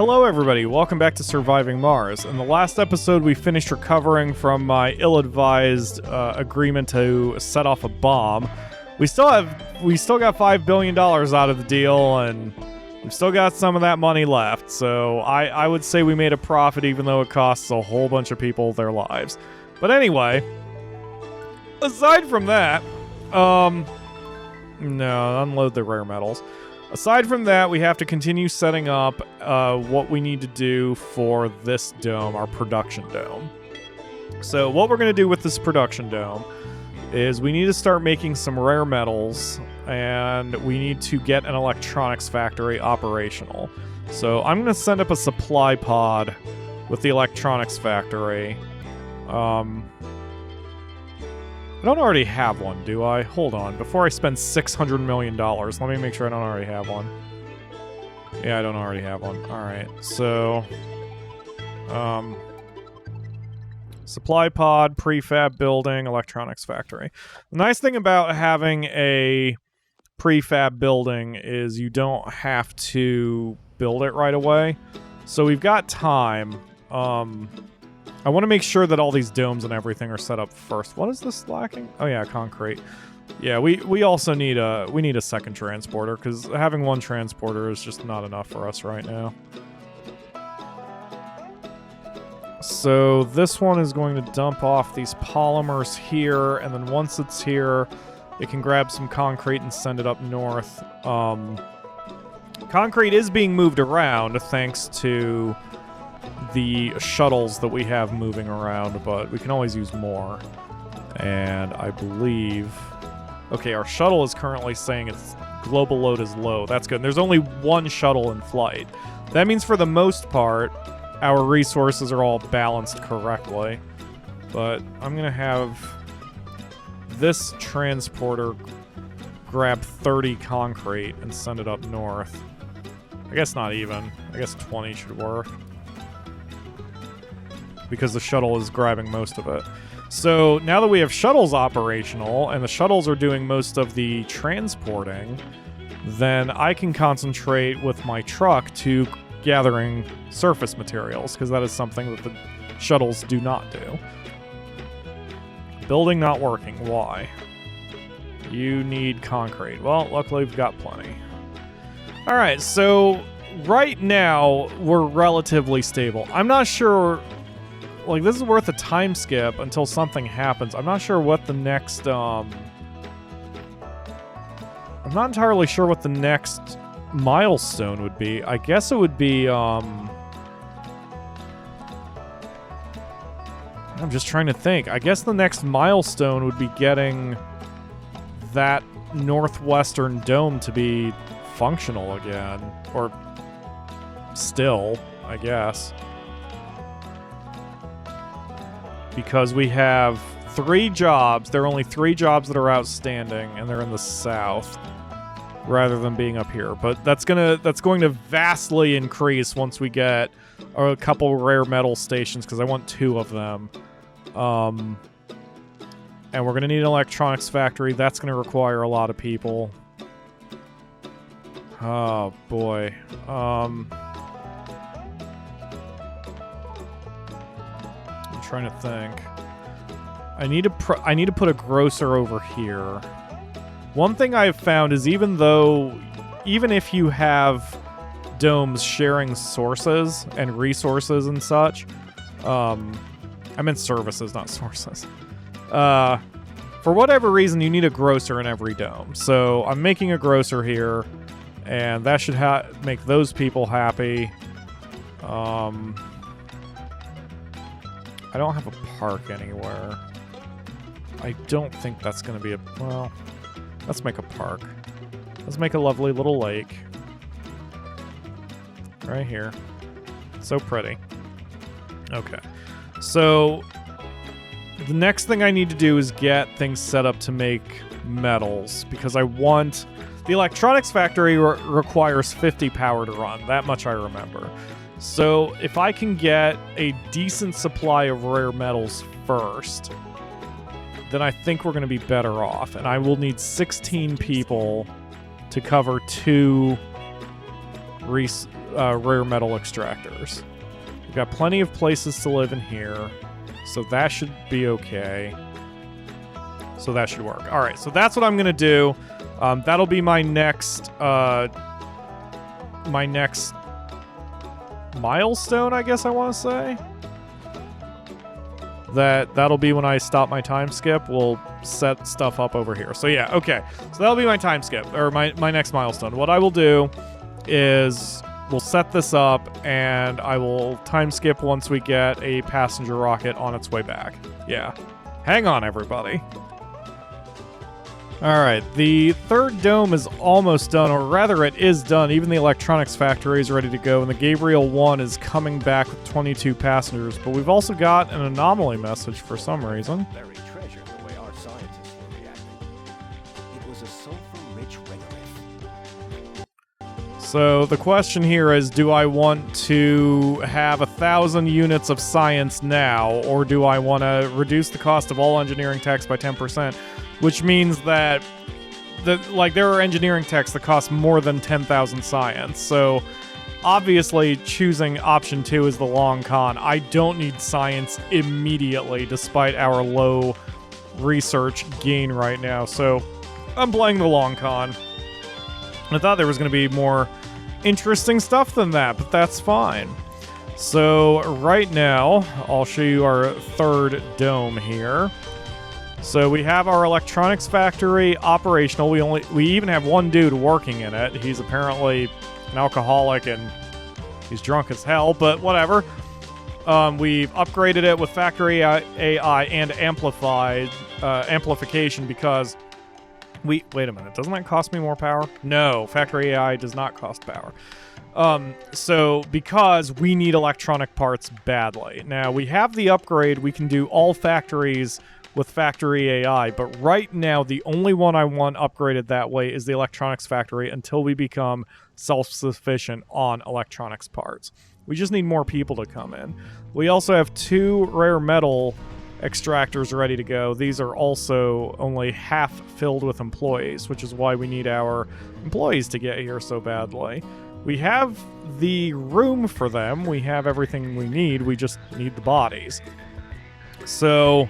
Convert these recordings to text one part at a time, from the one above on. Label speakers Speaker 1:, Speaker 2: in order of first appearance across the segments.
Speaker 1: Hello everybody, welcome back to Surviving Mars. In the last episode we finished recovering from my ill-advised agreement to set off a bomb. We still got $5 billion out of the deal, and we've still got some of that money left, so I would say we made a profit even though it costs a whole bunch of people their lives. But anyway, aside from that, no, unload the rare metals. Aside from that, we have to continue setting up what we need to do for this dome, our production dome. So what we're going to do with this production dome is we need to start making some rare metals, and we need to get an electronics factory operational. So I'm going to send up a supply pod with the electronics factory. I don't already have one, do I? Hold on. Before I spend $600 million, let me make sure I don't already have one. Yeah, I don't already have one. Alright, so... supply pod, prefab building, electronics factory. The nice thing about having a prefab building is you don't have to build it right away. So we've got time. I want to make sure that all these domes and everything are set up first. What is this lacking? Oh yeah, concrete. Yeah, we also need a second transporter, because having one transporter is just not enough for us right now. So this one is going to dump off these polymers here, and then once it's here, it can grab some concrete and send it up north. Concrete is being moved around thanks to the shuttles that we have moving around, but we can always use more. And I believe... Okay, our shuttle is currently saying its global load is low. That's good. And there's only one shuttle in flight. That means for the most part, our resources are all balanced correctly. But I'm going to have this transporter grab 30 concrete and send it up north. I guess not even. I guess 20 should work, because the shuttle is grabbing most of it. So now that we have shuttles operational, and the shuttles are doing most of the transporting, then I can concentrate with my truck to gathering surface materials, because that is something that the shuttles do not do. Building not working. Why? You need concrete. Well, luckily we've got plenty. Alright, so right now we're relatively stable. I'm not sure... Like, this is worth a time skip until something happens. I'm not sure what the next, I'm not entirely sure what the next milestone would be. I guess it would be, I'm just trying to think. I guess the next milestone would be getting that northwestern dome to be functional again. Or still, I guess. Because we have 3 jobs. There are only 3 jobs that are outstanding, and they're in the south, rather than being up here. But that's going to vastly increase once we get a couple rare metal stations, because I want 2 of them. And we're going to need an electronics factory. That's going to require a lot of people. Oh boy. Trying to think. I need to put a grocer over here. One thing I've found is even if you have domes sharing sources and resources and such, I meant services, not sources. For whatever reason, you need a grocer in every dome. So I'm making a grocer here, and that should make those people happy. I don't have a park anywhere. I don't think that's going to be well, let's make a park. Let's make a lovely little lake. Right here. So pretty. Okay. So, the next thing I need to do is get things set up to make metals, because I want... The electronics factory requires 50 power to run. That much I remember. So, if I can get a decent supply of rare metals first, then I think we're going to be better off. And I will need 16 people to cover 2 rare metal extractors. We've got plenty of places to live in here, so that should be okay. So that should work. All right, so that's what I'm gonna do. That'll be my next milestone, I guess I want to say. That'll be when I stop my time skip. We'll set stuff up over here. So yeah, okay. So that'll be my time skip, or my next milestone. What I will do is we'll set this up, and I will time skip once we get a passenger rocket on its way back. Yeah. Hang on, everybody. All right, the third dome is almost done, or rather it is done. Even the electronics factory is ready to go, and the Gabriel 1 is coming back with 22 passengers. But we've also got an anomaly message for some reason.
Speaker 2: Very treasured the way our scientists were reacting. It was a sulfur-rich regolith.
Speaker 1: So the question here is, do I want to have 1,000 units of science now, or do I want to reduce the cost of all engineering techs by 10%? Which means that there are engineering techs that cost more than 10,000 science. So obviously choosing option 2 is the long con. I don't need science immediately despite our low research gain right now. So I'm playing the long con. I thought there was going to be more interesting stuff than that, but that's fine. So right now, I'll show you our third dome here. So we have our electronics factory operational. We even have one dude working in it. He's apparently an alcoholic and he's drunk as hell, but whatever. We've upgraded it with factory AI and amplification because wait a minute, doesn't that cost me more power? No, factory AI does not cost power. So because we need electronic parts badly. Now we have the upgrade, we can do all factories with factory AI, but right now the only one I want upgraded that way is the electronics factory until we become self-sufficient on electronics parts. We just need more people to come in. We also have 2 rare metal extractors ready to go. These are also only half filled with employees, which is why we need our employees to get here so badly. We have the room for them. We have everything we need. We just need the bodies. So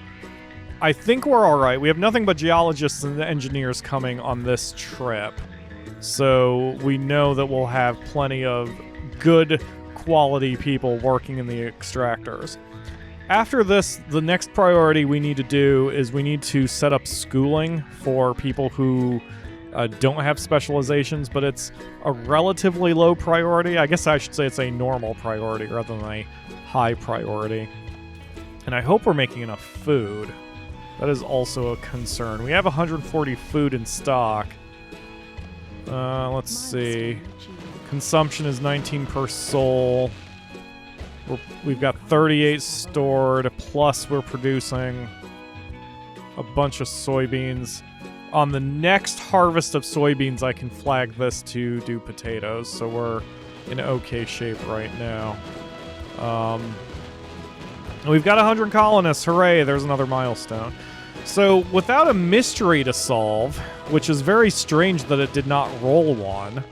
Speaker 1: I think we're all right. We have nothing but geologists and engineers coming on this trip. So we know that we'll have plenty of good quality people working in the extractors. After this, the next priority we need to do is we need to set up schooling for people who don't have specializations, but it's a relatively low priority. I guess I should say it's a normal priority rather than a high priority. And I hope we're making enough food. That is also a concern. We have 140 food in stock. Let's see. Consumption is 19 per soul. We've got 38 stored, plus we're producing a bunch of soybeans. On the next harvest of soybeans, I can flag this to do potatoes, so we're in okay shape right now. We've got 100 colonists. Hooray, there's another milestone. So without a mystery to solve, which is very strange that it did not roll one,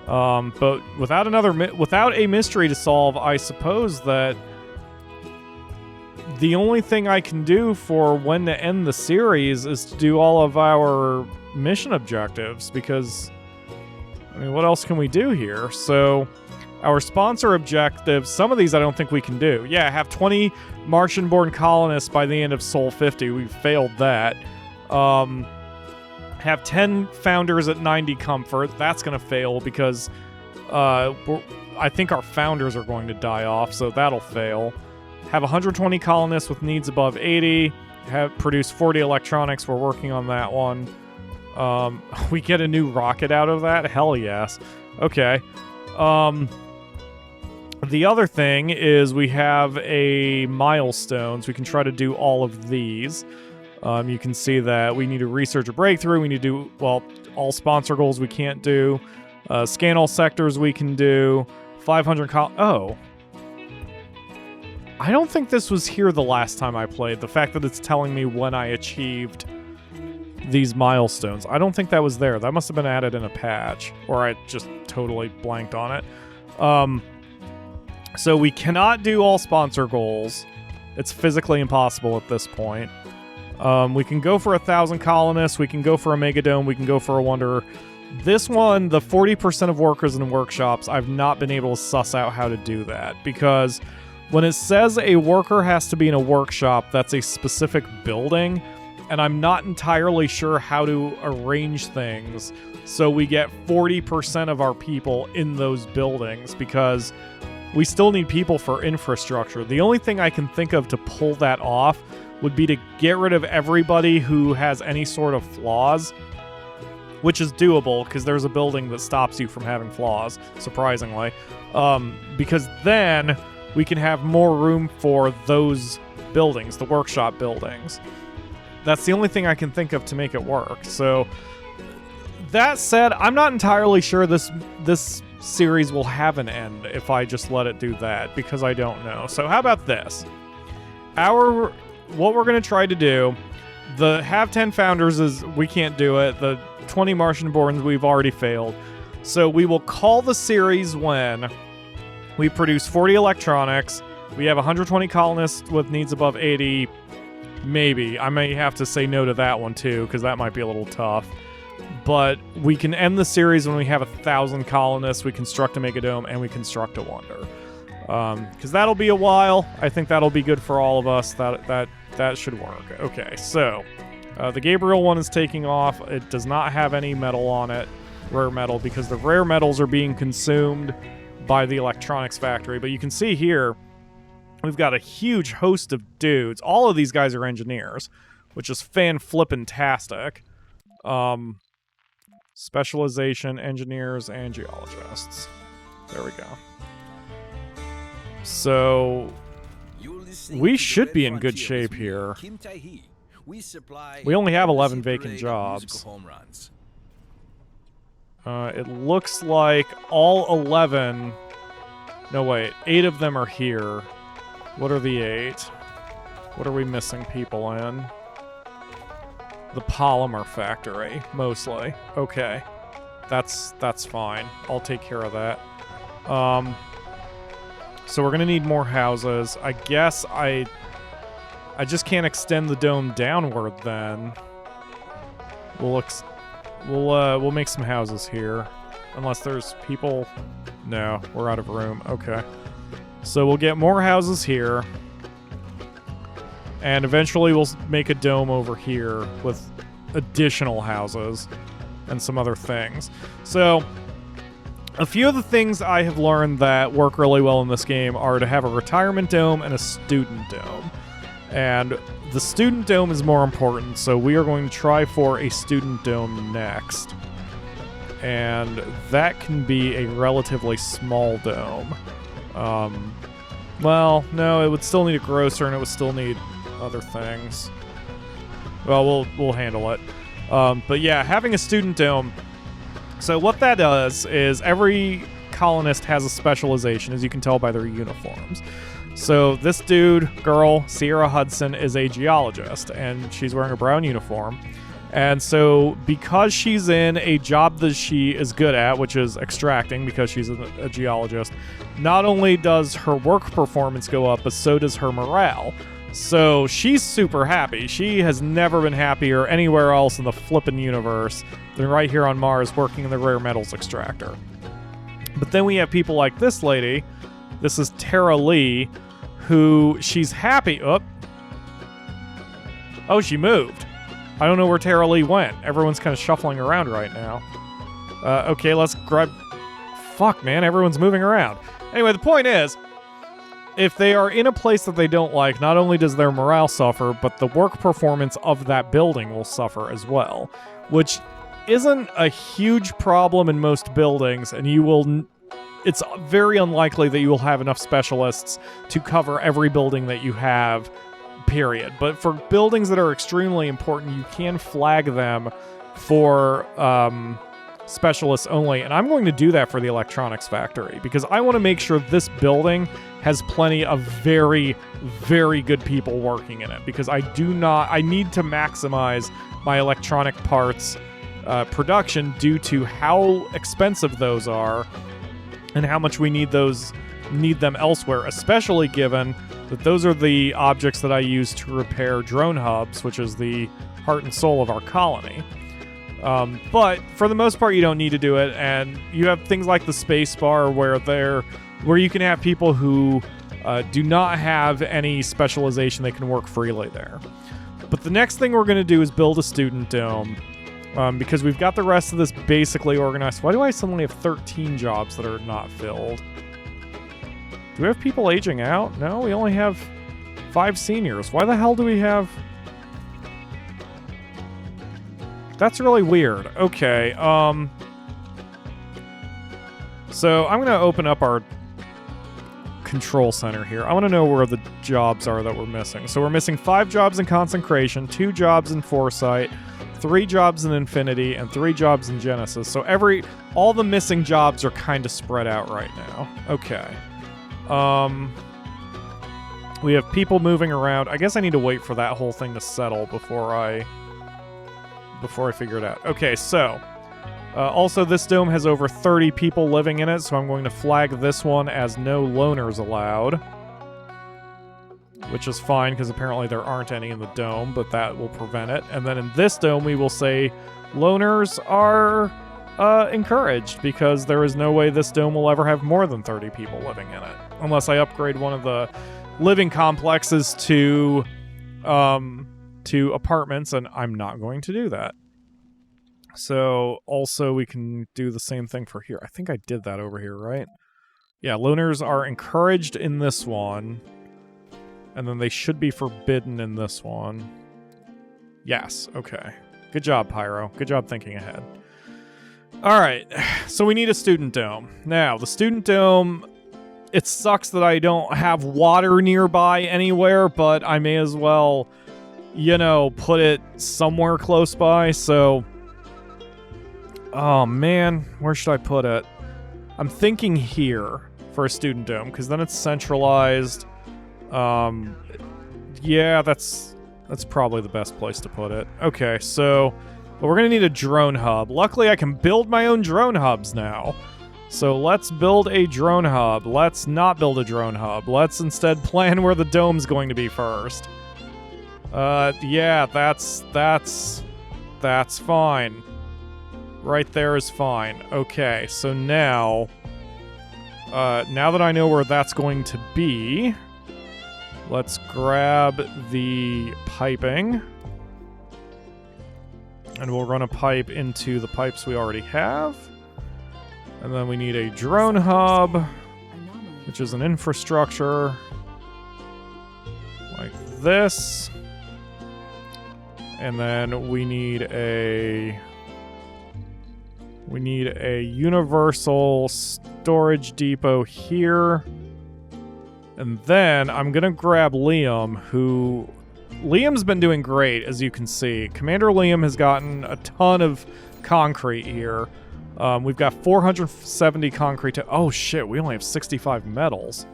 Speaker 1: but without a mystery to solve, I suppose that the only thing I can do for when to end the series is to do all of our mission objectives, because, I mean, what else can we do here? So our sponsor objectives, some of these I don't think we can do. Yeah, have 20 Martian-born colonists by the end of Sol 50. We failed that. Have 10 founders at 90 comfort. That's going to fail because I think our founders are going to die off, so that'll fail. Have 120 colonists with needs above 80. Have produced 40 electronics. We're working on that one. We get a new rocket out of that? Hell yes. Okay. The other thing is we have a milestones. We can try to do all of these. You can see that we need to research a breakthrough. We need to do, well, all sponsor goals we can't do. Scan all sectors we can do. 500 oh. I don't think this was here the last time I played. The fact that it's telling me when I achieved these milestones. I don't think that was there. That must have been added in a patch. Or I just totally blanked on it. So we cannot do all sponsor goals. It's physically impossible at this point. We can go for 1,000 colonists. We can go for a megadome. We can go for a wonder. This one, the 40% of workers in workshops, I've not been able to suss out how to do that, because when it says a worker has to be in a workshop, that's a specific building, and I'm not entirely sure how to arrange things so we get 40% of our people in those buildings, because we still need people for infrastructure. The only thing I can think of to pull that off would be to get rid of everybody who has any sort of flaws, which is doable because there's a building that stops you from having flaws, surprisingly. Because then we can have more room for those buildings, the workshop buildings. That's the only thing I can think of to make it work. So that said, I'm not entirely sure this series will have an end if I just let it do that, because I don't know. So how about this? What we're going to try to do, the have 10 founders is, we can't do it. The 20 Martian borns, we've already failed. So we will call the series when we produce 40 electronics, we have 120 colonists with needs above 80, maybe. I may have to say no to that one too, because that might be a little tough. But we can end the series when we have 1,000 colonists, we construct a megadome, and we construct a wonder. Because that'll be a while. I think that'll be good for all of us. That should work. Okay, so the Gabriel one is taking off. It does not have any metal on it, rare metal, because the rare metals are being consumed by the electronics factory. But you can see here, we've got a huge host of dudes. All of these guys are engineers, which is fan-flippin-tastic. Specialization, engineers, and geologists. There we go. So we should be in good shape here. We only have 11 vacant jobs. It looks like all 11... No, wait. 8 of them are here. What are the 8? What are we missing people in? The polymer factory, mostly. Okay. That's fine. I'll take care of that. So we're gonna need more houses. I guess I just can't extend the dome downward then. We'll make some houses here. Unless there's people... No, we're out of room. Okay. So we'll get more houses here. And eventually we'll make a dome over here with additional houses and some other things. So, a few of the things I have learned that work really well in this game are to have a retirement dome and a student dome. And the student dome is more important, so we are going to try for a student dome next. And that can be a relatively small dome. Well, no, it would still need a grocer and it would still need other things. Well, we'll handle it. But yeah, having a student dome. So what that does is every colonist has a specialization, as you can tell by their uniforms. So this girl, Sierra Hudson, is a geologist, and she's wearing a brown uniform. And so because she's in a job that she is good at, which is extracting, because she's a geologist, not only does her work performance go up, but so does her morale. So she's super happy. She has never been happier anywhere else in the flippin' universe than right here on Mars working in the rare metals extractor. But then we have people like this lady. This is Tara Lee, who she's happy. Oh, she moved. I don't know where Tara Lee went. Everyone's kind of shuffling around right now. Okay, let's grab... Fuck, man, everyone's moving around. Anyway, the point is, if they are in a place that they don't like, not only does their morale suffer, but the work performance of that building will suffer as well, which isn't a huge problem in most buildings, and it's very unlikely that you will have enough specialists to cover every building that you have, period. But for buildings that are extremely important, you can flag them for specialists only, and I'm going to do that for the electronics factory, because I want to make sure this building has plenty of very, very good people working in it, because I need to maximize my electronic parts production due to how expensive those are, and how much we need them elsewhere, especially given that those are the objects that I use to repair drone hubs, which is the heart and soul of our colony. But for the most part, you don't need to do it, and you have things like the space bar where you can have people who do not have any specialization. They can work freely there. But the next thing we're going to do is build a student dome, because we've got the rest of this basically organized. Why do I suddenly have 13 jobs that are not filled? Do we have people aging out? No, we only have 5 seniors. Why the hell do we have... That's really weird. Okay, so I'm going to open up our control center here. I want to know where the jobs are that we're missing. So we're missing 5 jobs in consecration, 2 jobs in foresight, 3 jobs in infinity, and 3 jobs in genesis. So all the missing jobs are kind of spread out right now. Okay. We have people moving around. I guess I need to wait for that whole thing to settle before I figure it out. Okay, so also this dome has over 30 people living in it, so I'm going to flag this one as no loners allowed, which is fine because apparently there aren't any in the dome, but that will prevent it. And then in this dome we will say loners are encouraged, because there is no way this dome will ever have more than 30 people living in it unless I upgrade one of the living complexes to apartments, and I'm not going to do that. So also we can do the same thing for here. I think I did that over here, right? Yeah, loners are encouraged in this one, and then they should be forbidden in this one. Yes, okay. Good job, Pyro. Good job thinking ahead. All right, so we need a student dome. Now, the student dome, it sucks that I don't have water nearby anywhere, but I may as well, put it somewhere close by. So, oh man, where should I put it? I'm thinking here for a student dome, because then it's centralized. Yeah, that's probably the best place to put it. Okay, so... But we're going to need a drone hub. Luckily, I can build my own drone hubs now. So let's build a drone hub. Let's not build a drone hub. Let's instead plan where the dome's going to be first. Yeah, that's fine. Right there is fine. Okay, so now that I know where that's going to be, let's grab the piping. And we'll run a pipe into the pipes we already have. And then we need a drone hub, which is an infrastructure like this. And then we need a universal storage depot here. And then I'm going to grab Liam, who... Liam's been doing great, as you can see. Commander Liam has gotten a ton of concrete here. We've got 470 concrete to... Oh, shit, we only have 65 metals.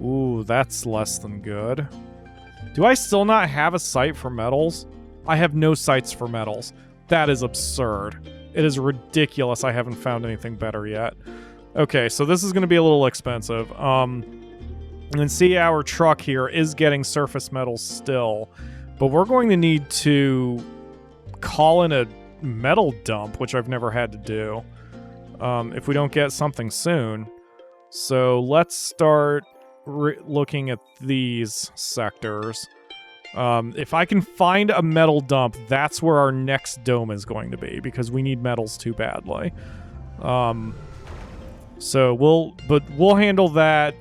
Speaker 1: Ooh, that's less than good. Do I still not have a site for metals? I have no sites for metals. That is absurd. It is ridiculous I haven't found anything better yet. Okay, so this is going to be a little expensive. And see, our truck here is getting surface metals still, but we're going to need to call in a metal dump, which I've never had to do, if we don't get something soon. So let's start looking at these sectors. If I can find a metal dump, that's where our next dome is going to be, because we need metals too badly. So we'll handle that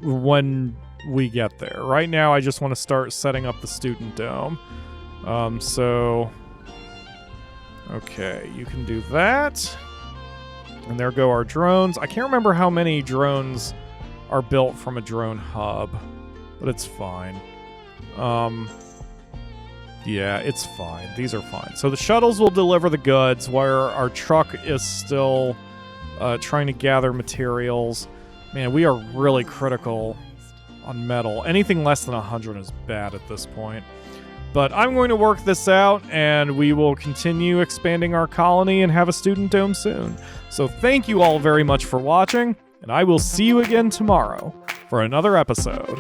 Speaker 1: when we get there. Right now, I just want to start setting up the student dome. Okay, you can do that. And there go our drones. I can't remember how many drones are built from a drone hub, but it's fine. Yeah, it's fine. These are fine. So the shuttles will deliver the goods, where our truck is still trying to gather materials. Man, we are really critical on metal. Anything less than 100 is bad at this point. But I'm going to work this out, and we will continue expanding our colony and have a student dome soon. So thank you all very much for watching. and I will see you again tomorrow for another episode.